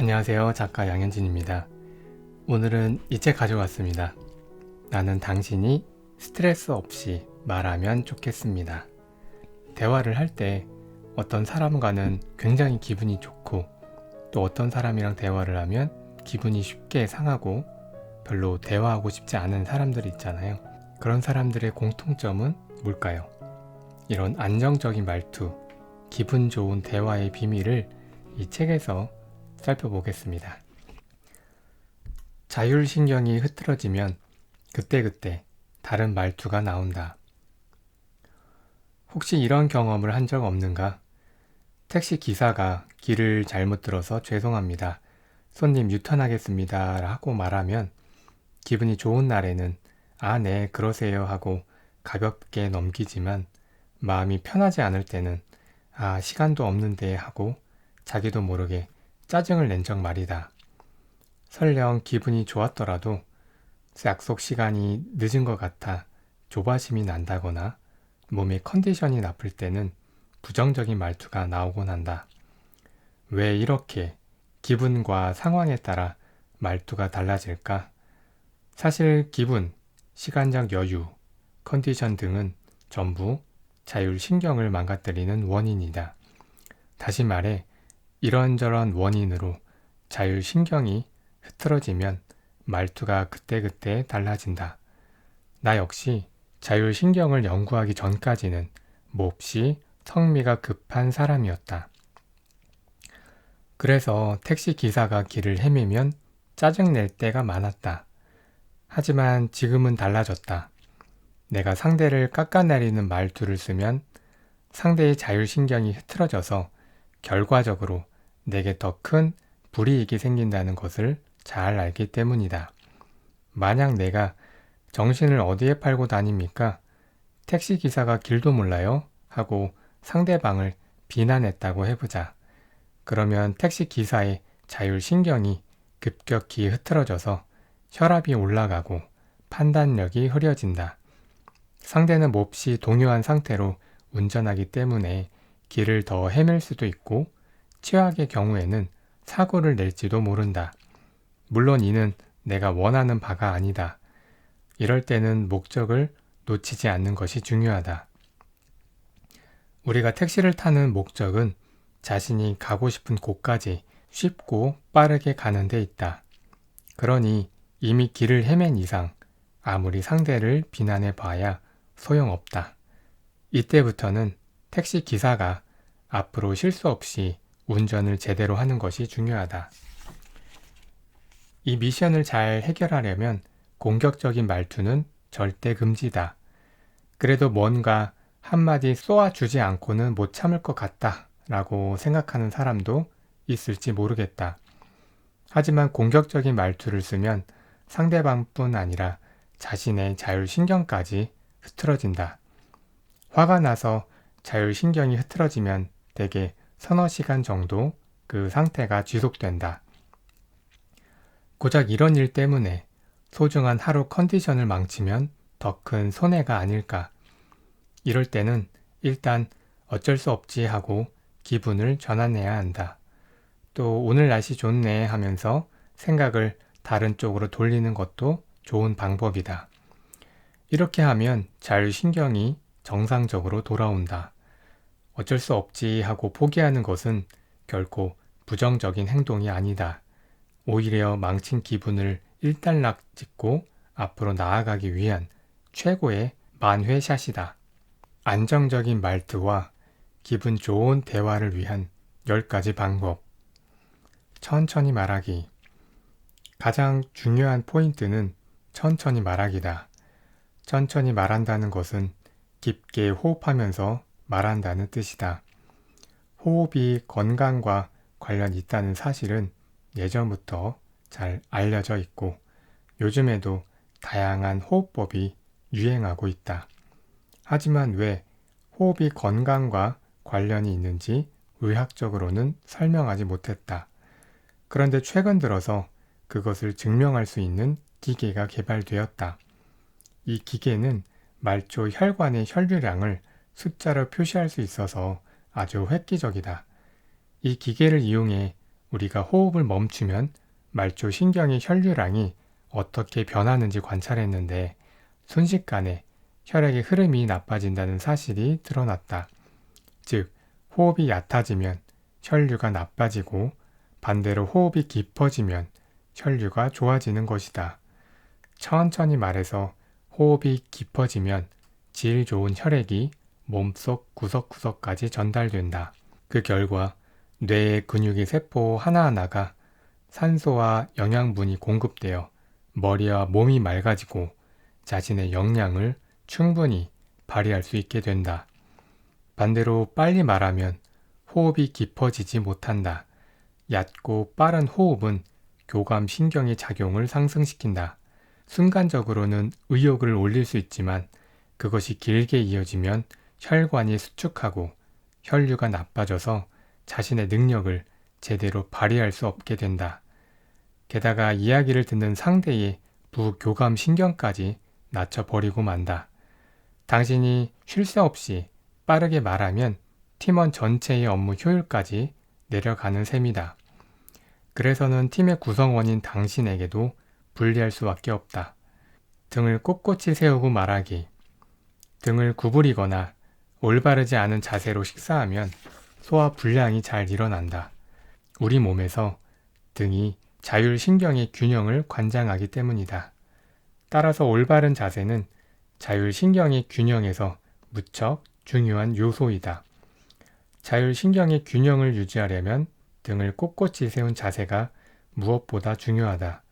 안녕하세요. 작가 양현진입니다. 오늘은 이 책 가져왔습니다. 나는 당신이 스트레스 없이 말하면 좋겠습니다. 대화를 할 때 어떤 사람과는 굉장히 기분이 좋고 또 어떤 사람이랑 대화를 하면 기분이 쉽게 상하고 별로 대화하고 싶지 않은 사람들이 있잖아요. 그런 사람들의 공통점은 뭘까요? 이런 안정적인 말투, 기분 좋은 대화의 비밀을 이 책에서 살펴보겠습니다. 자율신경이 흐트러지면 그때그때 다른 말투가 나온다. 혹시 이런 경험을 한 적 없는가? 택시 기사가 길을 잘못 들어서 죄송합니다. 손님 유턴하겠습니다 하고 말하면 기분이 좋은 날에는 네, 그러세요 하고 가볍게 넘기지만 마음이 편하지 않을 때는 시간도 없는데 하고 자기도 모르게 짜증을 낸 적 말이다. 설령 기분이 좋았더라도 약속 시간이 늦은 것 같아 조바심이 난다거나 몸의 컨디션이 나쁠 때는 부정적인 말투가 나오곤 한다. 왜 이렇게 기분과 상황에 따라 말투가 달라질까? 사실 기분, 시간적 여유, 컨디션 등은 전부 자율신경을 망가뜨리는 원인이다. 다시 말해 이런저런 원인으로 자율신경이 흐트러지면 말투가 그때그때 달라진다. 나 역시 자율신경을 연구하기 전까지는 몹시 성미가 급한 사람이었다. 그래서 택시 기사가 길을 헤매면 짜증낼 때가 많았다. 하지만 지금은 달라졌다. 내가 상대를 깎아내리는 말투를 쓰면 상대의 자율신경이 흐트러져서 결과적으로 내게 더 큰 불이익이 생긴다는 것을 잘 알기 때문이다. 만약 내가 정신을 어디에 팔고 다닙니까? 택시기사가 길도 몰라요? 하고 상대방을 비난했다고 해보자. 그러면 택시기사의 자율신경이 급격히 흐트러져서 혈압이 올라가고 판단력이 흐려진다. 상대는 몹시 동요한 상태로 운전하기 때문에 길을 더 헤맬 수도 있고 최악의 경우에는 사고를 낼지도 모른다. 물론 이는 내가 원하는 바가 아니다. 이럴 때는 목적을 놓치지 않는 것이 중요하다. 우리가 택시를 타는 목적은 자신이 가고 싶은 곳까지 쉽고 빠르게 가는 데 있다. 그러니 이미 길을 헤맨 이상 아무리 상대를 비난해 봐야 소용없다. 이때부터는 택시 기사가 앞으로 실수 없이 운전을 제대로 하는 것이 중요하다. 이 미션을 잘 해결하려면 공격적인 말투는 절대 금지다. 그래도 뭔가 한마디 쏘아주지 않고는 못 참을 것 같다 라고 생각하는 사람도 있을지 모르겠다. 하지만 공격적인 말투를 쓰면 상대방뿐 아니라 자신의 자율신경까지 흐트러진다. 화가 나서 자율신경이 흐트러지면 대개 서너 시간 정도 그 상태가 지속된다. 고작 이런 일 때문에 소중한 하루 컨디션을 망치면 더 큰 손해가 아닐까. 이럴 때는 일단 어쩔 수 없지 하고 기분을 전환해야 한다. 또 오늘 날씨 좋네 하면서 생각을 다른 쪽으로 돌리는 것도 좋은 방법이다. 이렇게 하면 자율신경이 정상적으로 돌아온다. 어쩔 수 없지 하고 포기하는 것은 결코 부정적인 행동이 아니다. 오히려 망친 기분을 일단락 짓고 앞으로 나아가기 위한 최고의 만회샷이다. 안정적인 말투와 기분 좋은 대화를 위한 10가지 방법. 천천히 말하기. 가장 중요한 포인트는 천천히 말하기다. 천천히 말한다는 것은 깊게 호흡하면서 말한다는 뜻이다. 호흡이 건강과 관련이 있다는 사실은 예전부터 잘 알려져 있고 요즘에도 다양한 호흡법이 유행하고 있다. 하지만 왜 호흡이 건강과 관련이 있는지 의학적으로는 설명하지 못했다. 그런데 최근 들어서 그것을 증명할 수 있는 기계가 개발되었다. 이 기계는 말초 혈관의 혈류량을 숫자로 표시할 수 있어서 아주 획기적이다. 이 기계를 이용해 우리가 호흡을 멈추면 말초 신경의 혈류량이 어떻게 변하는지 관찰했는데 순식간에 혈액의 흐름이 나빠진다는 사실이 드러났다. 즉, 호흡이 얕아지면 혈류가 나빠지고 반대로 호흡이 깊어지면 혈류가 좋아지는 것이다. 천천히 말해서 호흡이 깊어지면 질 좋은 혈액이 몸속 구석구석까지 전달된다. 그 결과 뇌의 근육의 세포 하나하나가 산소와 영양분이 공급되어 머리와 몸이 맑아지고 자신의 역량을 충분히 발휘할 수 있게 된다. 반대로 빨리 말하면 호흡이 깊어지지 못한다. 얕고 빠른 호흡은 교감신경의 작용을 상승시킨다. 순간적으로는 의욕을 올릴 수 있지만 그것이 길게 이어지면 혈관이 수축하고 혈류가 나빠져서 자신의 능력을 제대로 발휘할 수 없게 된다. 게다가 이야기를 듣는 상대의 부교감신경까지 낮춰버리고 만다. 당신이 쉴 새 없이 빠르게 말하면 팀원 전체의 업무 효율까지 내려가는 셈이다. 그래서는 팀의 구성원인 당신에게도 불리할 수밖에 없다. 등을 꼿꼿이 세우고 말하기. 등을 구부리거나 올바르지 않은 자세로 식사하면 소화 불량이 잘 일어난다. 우리 몸에서 등이 자율신경의 균형을 관장하기 때문이다. 따라서 올바른 자세는 자율신경의 균형에서 무척 중요한 요소이다. 자율신경의 균형을 유지하려면 등을 꼿꼿이 세운 자세가 무엇보다 중요하다.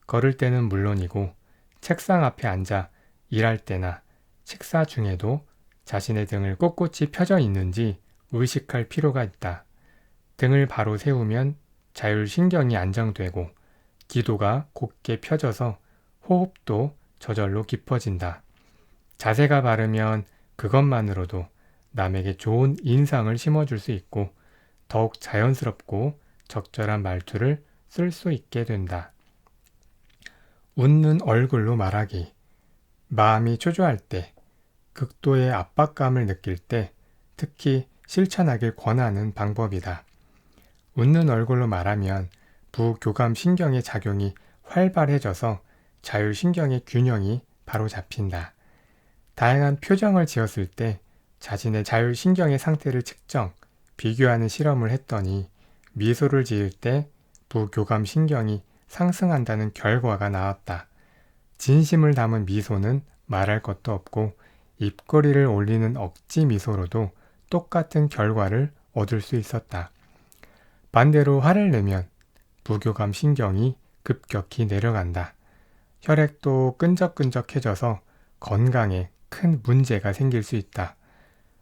걸을 때는 물론이고 책상 앞에 앉아 일할 때나 식사 중에도 자신의 등을 꼿꼿이 펴져 있는지 의식할 필요가 있다. 등을 바로 세우면 자율신경이 안정되고 기도가 곧게 펴져서 호흡도 저절로 깊어진다. 자세가 바르면 그것만으로도 남에게 좋은 인상을 심어줄 수 있고 더욱 자연스럽고 적절한 말투를 쓸 수 있게 된다. 웃는 얼굴로 말하기. 마음이 초조할 때, 극도의 압박감을 느낄 때 특히 실천하길 권하는 방법이다. 웃는 얼굴로 말하면 부교감신경의 작용이 활발해져서 자율신경의 균형이 바로 잡힌다. 다양한 표정을 지었을 때 자신의 자율신경의 상태를 측정, 비교하는 실험을 했더니 미소를 지을 때 부교감신경이 상승한다는 결과가 나왔다. 진심을 담은 미소는 말할 것도 없고 입꼬리를 올리는 억지 미소로도 똑같은 결과를 얻을 수 있었다. 반대로 화를 내면 부교감신경이 급격히 내려간다. 혈액도 끈적끈적해져서 건강에 큰 문제가 생길 수 있다.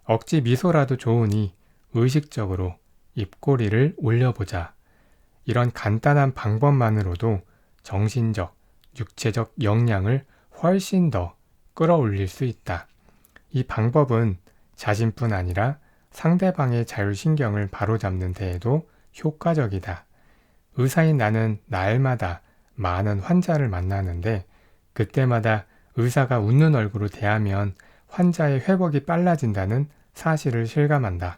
억지 미소라도 좋으니 의식적으로 입꼬리를 올려보자. 이런 간단한 방법만으로도 정신적, 육체적 역량을 훨씬 더 끌어올릴 수 있다. 이 방법은 자신뿐 아니라 상대방의 자율신경을 바로잡는 데에도 효과적이다. 의사인 나는 날마다 많은 환자를 만나는데 그때마다 의사가 웃는 얼굴로 대하면 환자의 회복이 빨라진다는 사실을 실감한다.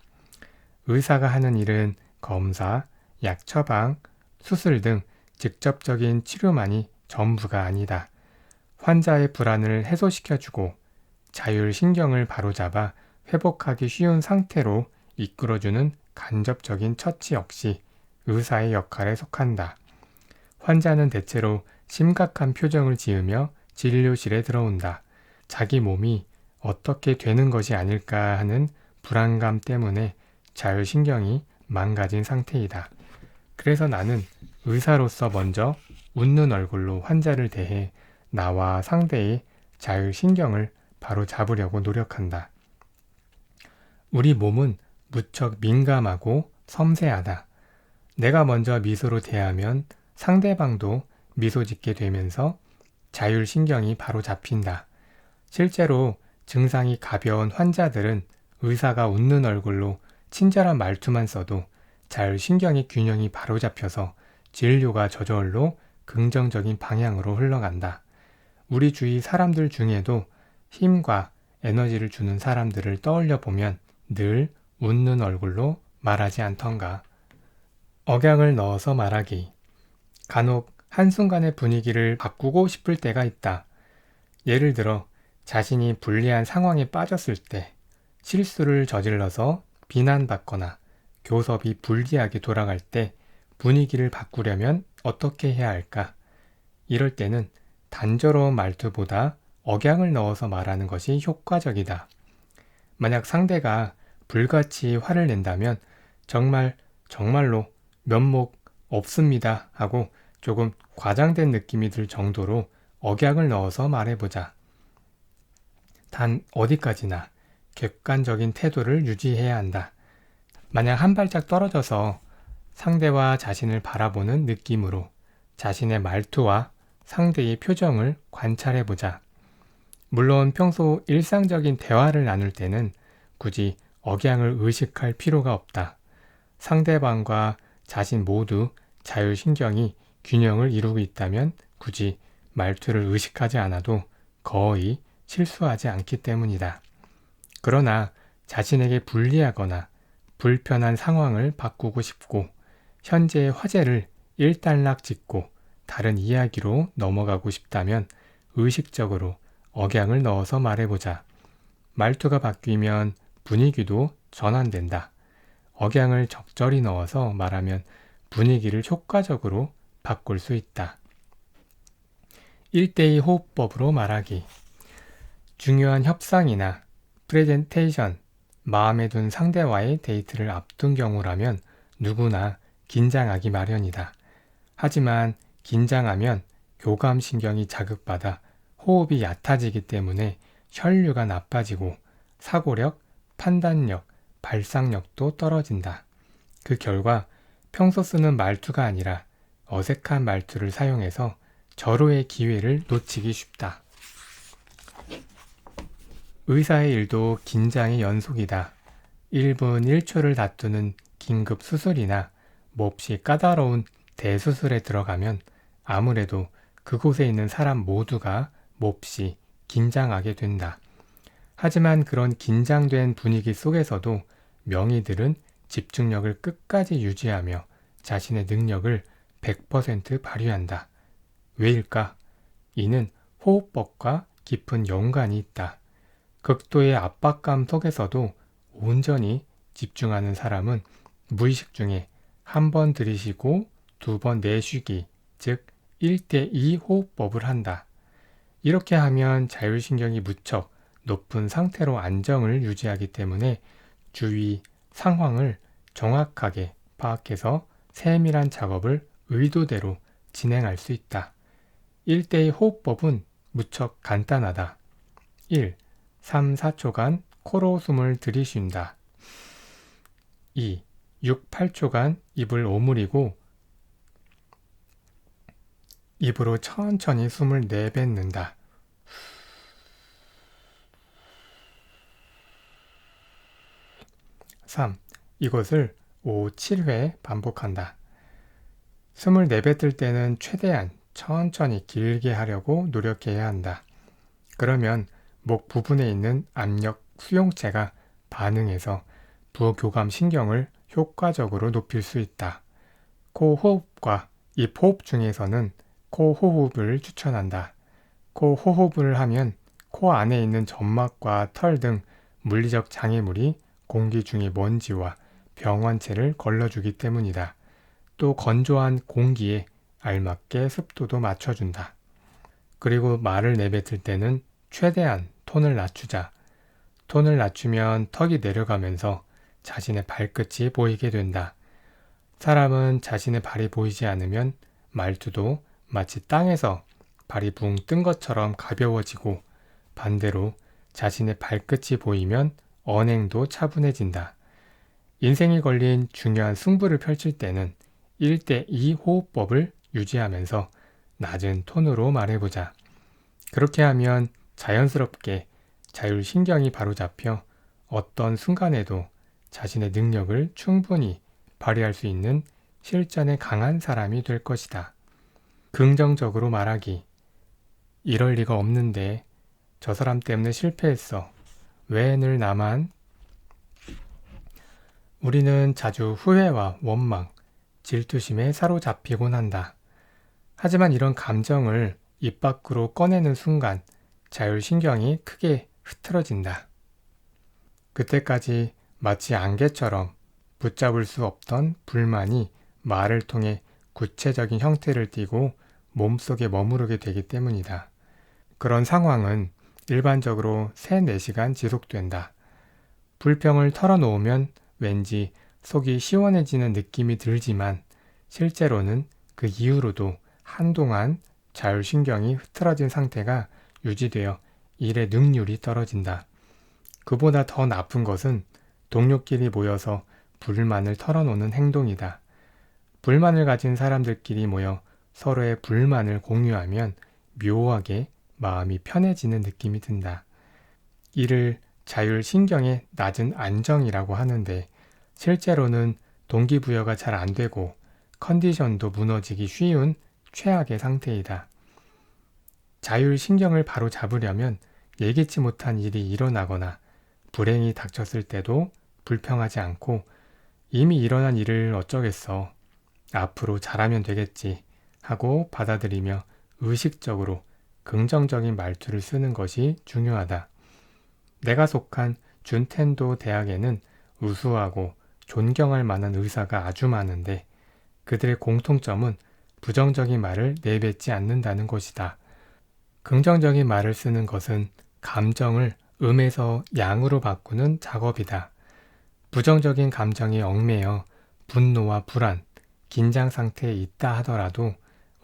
의사가 하는 일은 검사, 약 처방, 수술 등 직접적인 치료만이 전부가 아니다. 환자의 불안을 해소시켜주고 자율신경을 바로잡아 회복하기 쉬운 상태로 이끌어주는 간접적인 처치 역시 의사의 역할에 속한다. 환자는 대체로 심각한 표정을 지으며 진료실에 들어온다. 자기 몸이 어떻게 되는 것이 아닐까 하는 불안감 때문에 자율신경이 망가진 상태이다. 그래서 나는 의사로서 먼저 웃는 얼굴로 환자를 대해 나와 상대의 자율신경을 바로 잡으려고 노력한다. 우리 몸은 무척 민감하고 섬세하다. 내가 먼저 미소로 대하면 상대방도 미소 짓게 되면서 자율신경이 바로 잡힌다. 실제로 증상이 가벼운 환자들은 의사가 웃는 얼굴로 친절한 말투만 써도 자율신경의 균형이 바로 잡혀서 진료가 저절로 긍정적인 방향으로 흘러간다. 우리 주위 사람들 중에도 힘과 에너지를 주는 사람들을 떠올려 보면 늘 웃는 얼굴로 말하지 않던가. 억양을 넣어서 말하기. 간혹 한순간의 분위기를 바꾸고 싶을 때가 있다. 예를 들어 자신이 불리한 상황에 빠졌을 때, 실수를 저질러서 비난받거나 교섭이 불리하게 돌아갈 때 분위기를 바꾸려면 어떻게 해야 할까? 이럴 때는 단조로운 말투보다 억양을 넣어서 말하는 것이 효과적이다. 만약 상대가 불같이 화를 낸다면 정말로 면목 없습니다 하고 조금 과장된 느낌이 들 정도로 억양을 넣어서 말해보자. 단 어디까지나 객관적인 태도를 유지해야 한다. 만약 한 발짝 떨어져서 상대와 자신을 바라보는 느낌으로 자신의 말투와 상대의 표정을 관찰해보자. 물론 평소 일상적인 대화를 나눌 때는 굳이 억양을 의식할 필요가 없다. 상대방과 자신 모두 자율신경이 균형을 이루고 있다면 굳이 말투를 의식하지 않아도 거의 실수하지 않기 때문이다. 그러나 자신에게 불리하거나 불편한 상황을 바꾸고 싶고 현재의 화제를 일단락 짓고 다른 이야기로 넘어가고 싶다면 의식적으로 억양을 넣어서 말해보자. 말투가 바뀌면 분위기도 전환된다. 억양을 적절히 넣어서 말하면 분위기를 효과적으로 바꿀 수 있다. 1대2 호흡법으로 말하기. 중요한 협상이나 프레젠테이션, 마음에 둔 상대와의 데이트를 앞둔 경우라면 누구나 긴장하기 마련이다. 하지만 긴장하면 교감신경이 자극받아 호흡이 얕아지기 때문에 혈류가 나빠지고 사고력, 판단력, 발상력도 떨어진다. 그 결과 평소 쓰는 말투가 아니라 어색한 말투를 사용해서 절호의 기회를 놓치기 쉽다. 의사의 일도 긴장의 연속이다. 1분 1초를 다투는 긴급 수술이나 몹시 까다로운 대수술에 들어가면 아무래도 그곳에 있는 사람 모두가 몹시 긴장하게 된다. 하지만 그런 긴장된 분위기 속에서도 명의들은 집중력을 끝까지 유지하며 자신의 능력을 100% 발휘한다. 왜일까? 이는 호흡법과 깊은 연관이 있다. 극도의 압박감 속에서도 온전히 집중하는 사람은 무의식 중에 한 번 들이쉬고 두 번 내쉬기, 즉 1대2 호흡법을 한다. 이렇게 하면 자율신경이 무척 높은 상태로 안정을 유지하기 때문에 주위 상황을 정확하게 파악해서 세밀한 작업을 의도대로 진행할 수 있다. 1대2 호흡법은 무척 간단하다. 1. 3, 4초간 코로 숨을 들이쉰다. 2. 6, 8초간 입을 오므리고 입으로 천천히 숨을 내뱉는다. 3. 이것을 5, 7회 반복한다. 숨을 내뱉을 때는 최대한 천천히 길게 하려고 노력해야 한다. 그러면 목 부분에 있는 압력 수용체가 반응해서 부교감 신경을 효과적으로 높일 수 있다. 코 호흡과 입 호흡 중에서는 코 호흡을 추천한다. 코 호흡을 하면 코 안에 있는 점막과 털 등 물리적 장애물이 공기 중의 먼지와 병원체를 걸러주기 때문이다. 또 건조한 공기에 알맞게 습도도 맞춰준다. 그리고 말을 내뱉을 때는 최대한 톤을 낮추자. 톤을 낮추면 턱이 내려가면서 자신의 발끝이 보이게 된다. 사람은 자신의 발이 보이지 않으면 말투도 마치 땅에서 발이 붕 뜬 것처럼 가벼워지고 반대로 자신의 발끝이 보이면 언행도 차분해진다. 인생이 걸린 중요한 승부를 펼칠 때는 1대2 호흡법을 유지하면서 낮은 톤으로 말해보자. 그렇게 하면 자연스럽게 자율신경이 바로잡혀 어떤 순간에도 자신의 능력을 충분히 발휘할 수 있는 실전에 강한 사람이 될 것이다. 긍정적으로 말하기. 이럴 리가 없는데 저 사람 때문에 실패했어. 왜 늘 나만? 우리는 자주 후회와 원망, 질투심에 사로잡히곤 한다. 하지만 이런 감정을 입 밖으로 꺼내는 순간 자율신경이 크게 흐트러진다. 그때까지 마치 안개처럼 붙잡을 수 없던 불만이 말을 통해 구체적인 형태를 띠고 몸속에 머무르게 되기 때문이다. 그런 상황은 일반적으로 3-4시간 지속된다. 불평을 털어놓으면 왠지 속이 시원해지는 느낌이 들지만 실제로는 그 이후로도 한동안 자율신경이 흐트러진 상태가 유지되어 일의 능률이 떨어진다. 그보다 더 나쁜 것은 동료끼리 모여서 불만을 털어놓는 행동이다. 불만을 가진 사람들끼리 모여 서로의 불만을 공유하면 묘하게 마음이 편해지는 느낌이 든다. 이를 자율신경의 낮은 안정이라고 하는데 실제로는 동기부여가 잘 안 되고 컨디션도 무너지기 쉬운 최악의 상태이다. 자율신경을 바로 잡으려면 예기치 못한 일이 일어나거나 불행이 닥쳤을 때도 불평하지 않고 이미 일어난 일을 어쩌겠어. 앞으로 잘하면 되겠지 하고 받아들이며 의식적으로 긍정적인 말투를 쓰는 것이 중요하다. 내가 속한 준텐도 대학에는 우수하고 존경할 만한 의사가 아주 많은데 그들의 공통점은 부정적인 말을 내뱉지 않는다는 것이다. 긍정적인 말을 쓰는 것은 감정을 음에서 양으로 바꾸는 작업이다. 부정적인 감정이 얽매여 분노와 불안, 긴장 상태에 있다 하더라도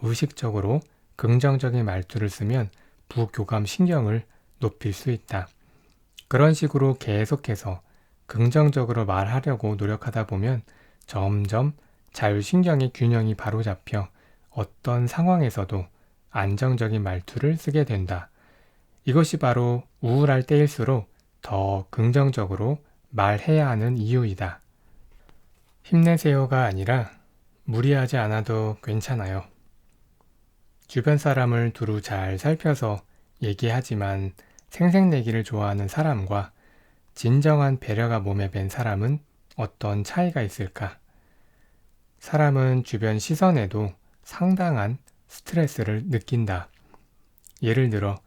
의식적으로 긍정적인 말투를 쓰면 부교감 신경을 높일 수 있다. 그런 식으로 계속해서 긍정적으로 말하려고 노력하다 보면 점점 자율신경의 균형이 바로잡혀 어떤 상황에서도 안정적인 말투를 쓰게 된다. 이것이 바로 우울할 때일수록 더 긍정적으로 말해야 하는 이유이다. 힘내세요가 아니라 무리하지 않아도 괜찮아요. 주변 사람을 두루 잘 살펴서 얘기하지만 생색내기를 좋아하는 사람과 진정한 배려가 몸에 밴 사람은 어떤 차이가 있을까? 사람은 주변 시선에도 상당한 스트레스를 느낀다. 예를 들어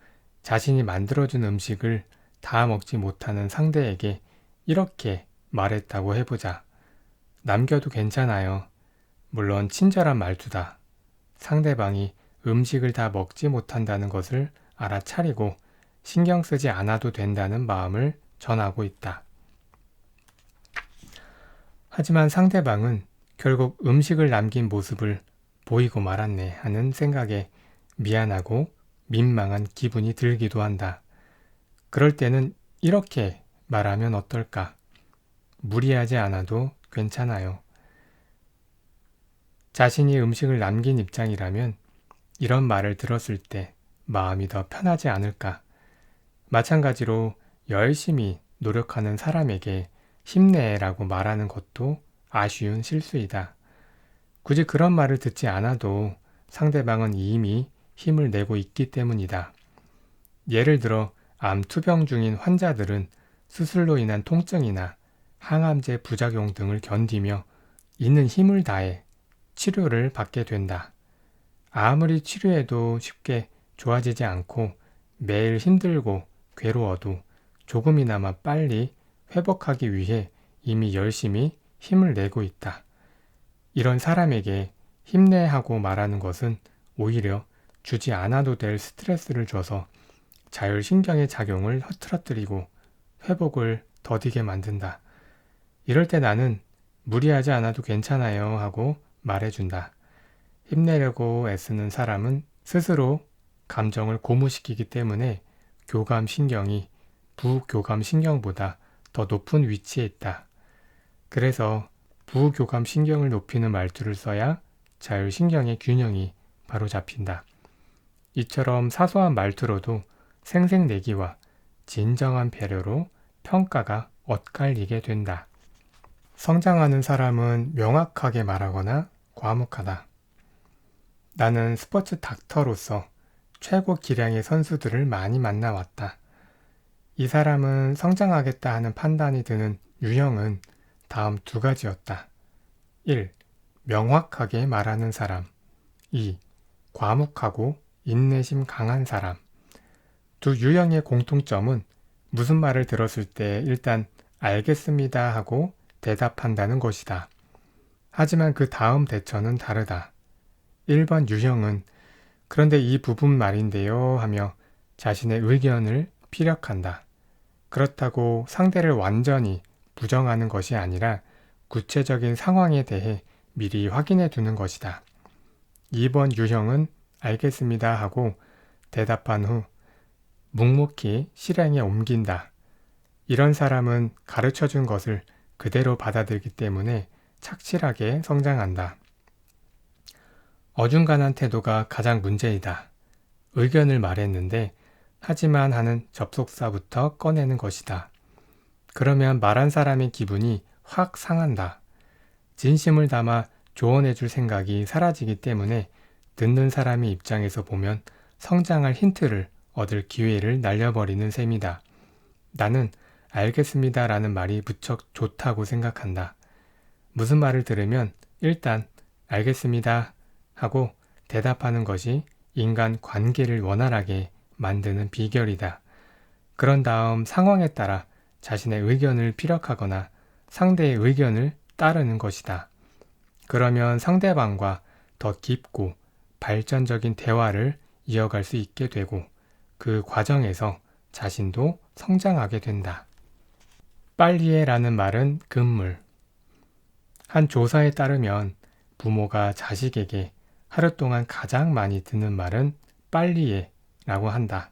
자신이 만들어준 음식을 다 먹지 못하는 상대에게 이렇게 말했다고 해보자. 남겨도 괜찮아요. 물론 친절한 말투다. 상대방이 음식을 다 먹지 못한다는 것을 알아차리고 신경 쓰지 않아도 된다는 마음을 전하고 있다. 하지만 상대방은 결국 음식을 남긴 모습을 보이고 말았네 하는 생각에 미안하고 민망한 기분이 들기도 한다. 그럴 때는 이렇게 말하면 어떨까? 무리하지 않아도 괜찮아요. 자신이 음식을 남긴 입장이라면 이런 말을 들었을 때 마음이 더 편하지 않을까? 마찬가지로 열심히 노력하는 사람에게 힘내라고 말하는 것도 아쉬운 실수이다. 굳이 그런 말을 듣지 않아도 상대방은 이미 힘을 내고 있기 때문이다. 예를 들어 암투병 중인 환자들은 수술로 인한 통증이나 항암제 부작용 등을 견디며 있는 힘을 다해 치료를 받게 된다. 아무리 치료해도 쉽게 좋아지지 않고 매일 힘들고 괴로워도 조금이나마 빨리 회복하기 위해 이미 열심히 힘을 내고 있다. 이런 사람에게 힘내하고 말하는 것은 오히려 주지 않아도 될 스트레스를 줘서 자율신경의 작용을 흐트러뜨리고 회복을 더디게 만든다. 이럴 때 나는 무리하지 않아도 괜찮아요 하고 말해준다. 힘내려고 애쓰는 사람은 스스로 감정을 고무시키기 때문에 교감신경이 부교감신경보다 더 높은 위치에 있다. 그래서 부교감신경을 높이는 말투를 써야 자율신경의 균형이 바로 잡힌다. 이처럼 사소한 말투로도 생색내기와 진정한 배려로 평가가 엇갈리게 된다. 성장하는 사람은 명확하게 말하거나 과묵하다. 나는 스포츠 닥터로서 최고 기량의 선수들을 많이 만나왔다. 이 사람은 성장하겠다 하는 판단이 드는 유형은 다음 2가지였다. 1. 명확하게 말하는 사람. 2. 과묵하고 인내심 강한 사람. 두 유형의 공통점은 무슨 말을 들었을 때 일단 알겠습니다 하고 대답한다는 것이다. 하지만 그 다음 대처는 다르다. 1번 유형은 그런데 이 부분 말인데요 하며 자신의 의견을 피력한다. 그렇다고 상대를 완전히 부정하는 것이 아니라 구체적인 상황에 대해 미리 확인해 두는 것이다. 2번 유형은 알겠습니다 하고 대답한 후 묵묵히 실행에 옮긴다. 이런 사람은 가르쳐 준 것을 그대로 받아들이기 때문에 착실하게 성장한다. 어중간한 태도가 가장 문제이다. 의견을 말했는데 하지만 하는 접속사부터 꺼내는 것이다. 그러면 말한 사람의 기분이 확 상한다. 진심을 담아 조언해 줄 생각이 사라지기 때문에 듣는 사람의 입장에서 보면 성장할 힌트를 얻을 기회를 날려버리는 셈이다. 나는 알겠습니다 라는 말이 무척 좋다고 생각한다. 무슨 말을 들으면 일단 알겠습니다 하고 대답하는 것이 인간 관계를 원활하게 만드는 비결이다. 그런 다음 상황에 따라 자신의 의견을 피력하거나 상대의 의견을 따르는 것이다. 그러면 상대방과 더 깊고 발전적인 대화를 이어갈 수 있게 되고 그 과정에서 자신도 성장하게 된다. 빨리 해라는 말은 금물. 한 조사에 따르면 부모가 자식에게 하루 동안 가장 많이 듣는 말은 빨리 해 라고 한다.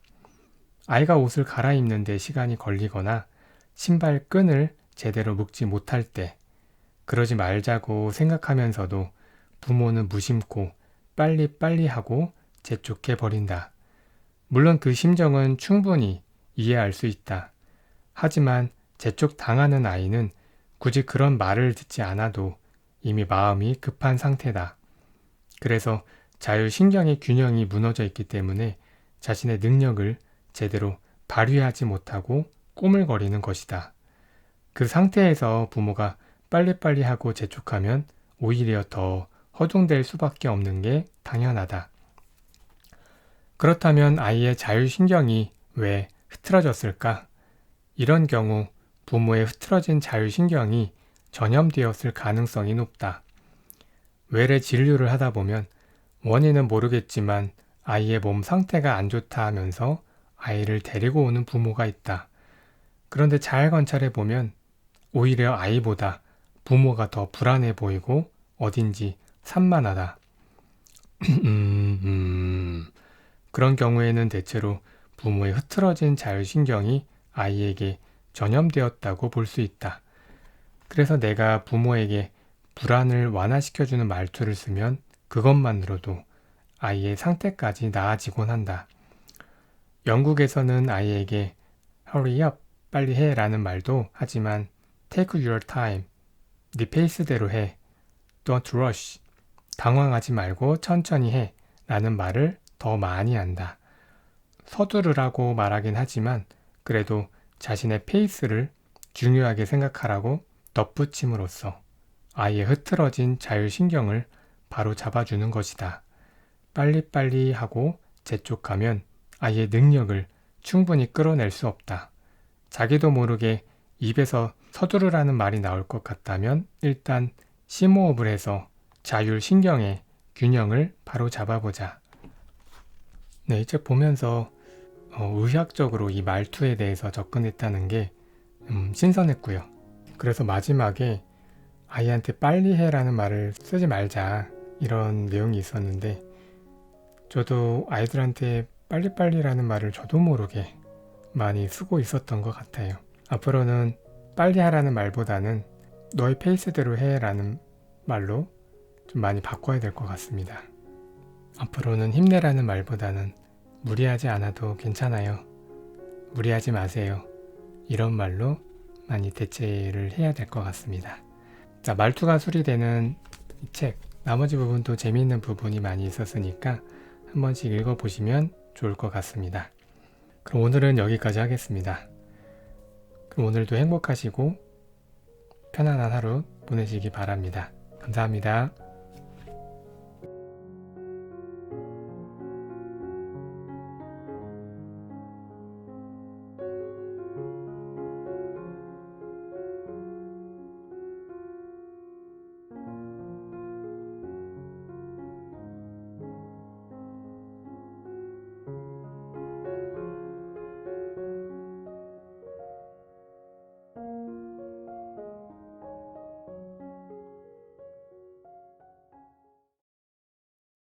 아이가 옷을 갈아입는데 시간이 걸리거나 신발 끈을 제대로 묶지 못할 때 그러지 말자고 생각하면서도 부모는 무심코 빨리빨리 하고 재촉해 버린다. 물론 그 심정은 충분히 이해할 수 있다. 하지만 재촉당하는 아이는 굳이 그런 말을 듣지 않아도 이미 마음이 급한 상태다. 그래서 자율신경의 균형이 무너져 있기 때문에 자신의 능력을 제대로 발휘하지 못하고 꼬물거리는 것이다. 그 상태에서 부모가 빨리빨리 하고 재촉하면 오히려 더 허둥댈 수밖에 없는 게 당연하다. 그렇다면 아이의 자율신경이 왜 흐트러졌을까? 이런 경우 부모의 흐트러진 자율신경이 전염되었을 가능성이 높다. 외래 진료를 하다 보면 원인은 모르겠지만 아이의 몸 상태가 안 좋다 하면서 아이를 데리고 오는 부모가 있다. 그런데 잘 관찰해 보면 오히려 아이보다 부모가 더 불안해 보이고 어딘지 산만하다. 그런 경우에는 대체로 부모의 흐트러진 자율신경이 아이에게 전염되었다고 볼 수 있다. 그래서 내가 부모에게 불안을 완화시켜주는 말투를 쓰면 그것만으로도 아이의 상태까지 나아지곤 한다. 영국에서는 아이에게 hurry up, 빨리 해 라는 말도 하지만 take your time, 네 페이스대로 해, don't rush, 당황하지 말고 천천히 해 라는 말을 더 많이 한다. 서두르라고 말하긴 하지만 그래도 자신의 페이스를 중요하게 생각하라고 덧붙임으로써 아이의 흐트러진 자율신경을 바로 잡아주는 것이다. 빨리빨리 하고 재촉하면 아이의 능력을 충분히 끌어낼 수 없다. 자기도 모르게 입에서 서두르라는 말이 나올 것 같다면 일단 심호흡을 해서 자율신경의 균형을 바로 잡아보자. 네, 이 책 보면서 의학적으로 이 말투에 대해서 접근했다는 게 신선했고요. 그래서 마지막에 아이한테 빨리 해라는 말을 쓰지 말자 이런 내용이 있었는데 저도 아이들한테 빨리빨리라는 말을 저도 모르게 많이 쓰고 있었던 것 같아요. 앞으로는 빨리 하라는 말보다는 너의 페이스대로 해라는 말로 좀 많이 바꿔야 될 것 같습니다. 앞으로는 힘내라는 말보다는 무리하지 않아도 괜찮아요. 무리하지 마세요. 이런 말로 많이 대체를 해야 될 것 같습니다. 자, 말투가 수리되는 이 책, 나머지 부분도 재미있는 부분이 많이 있었으니까 한 번씩 읽어보시면 좋을 것 같습니다. 그럼 오늘은 여기까지 하겠습니다. 그럼 오늘도 행복하시고 편안한 하루 보내시기 바랍니다. 감사합니다.